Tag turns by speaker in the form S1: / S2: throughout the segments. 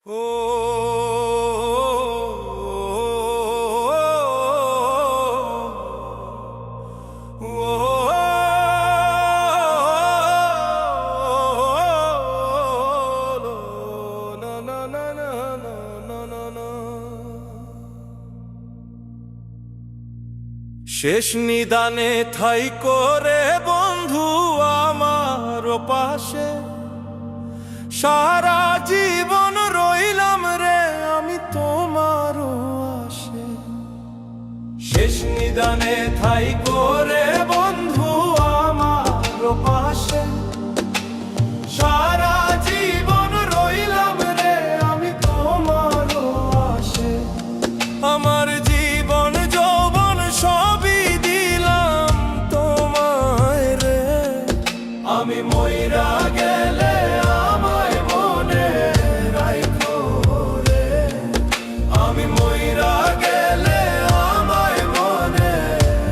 S1: শেষ নিদানে ঠাই করে বন্ধু আমার পাশে, সারা জীবন রইলাম রে আমি তোমার আশে। শেষ নিদানে ঠাই করে বন্ধু আমার পাশে, সারা জীবন রইলাম রে আমি তোমার আশে। আমার জীবন যৌবন সবই দিলাম তোমায় রে, আমি মইরা গেলে আমায় মনে রাখো রে, আমি মইরা গেলে আমায় মনে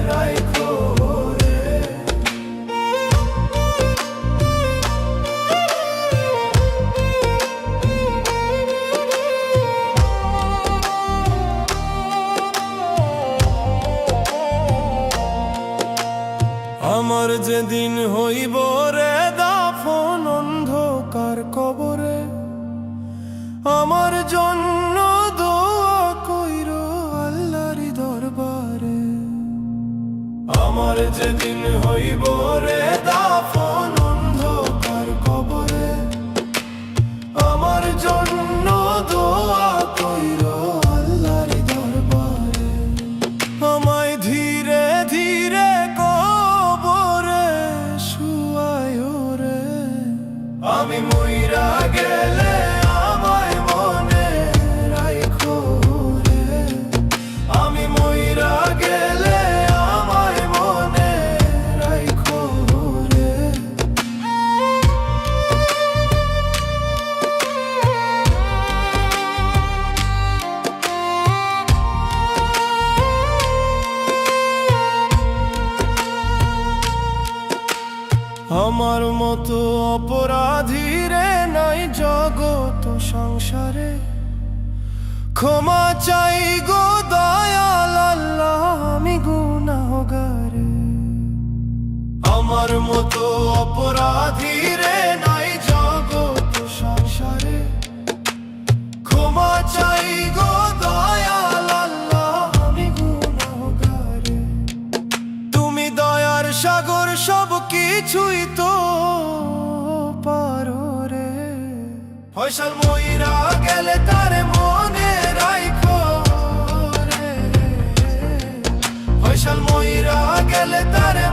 S1: রাখো রে। আমার যেদিন হইব রে দাফন অন্ধকার কবরে, আমার জন্য দোয়া কইরো আল্লাহর দরবারে। আমার যেদিন হইব রে দাফন অন্ধকার কবরে, আমার জন্য দোয়া কইরো আল্লাহর দরবারে। আমায় ধীরে ধীরে কবরে শুয়ায়ো রে, আমি মইরা গেলে আমায় মনে রাখো রে, আমি মইরা গেলে আমায় মনে রাখো রে। আমার মতো অপরাধী রে নাই জগত সংসারে, ক্ষমা চাই গো দয়াল আল্লাহ আমি গুনাহগারে। আমার মতো অপরাধী রে নাই জগত সংসারে, ক্ষমা চাই গো দয়াল আল্লাহ আমি গুনাহগারে। তুমি দয়ার সাগর সব কিছুই তো পারো রে, ফয়সাল মইরা গেলে তারে মনে রাখো রে, ফয়সাল মইরা গেলে তারে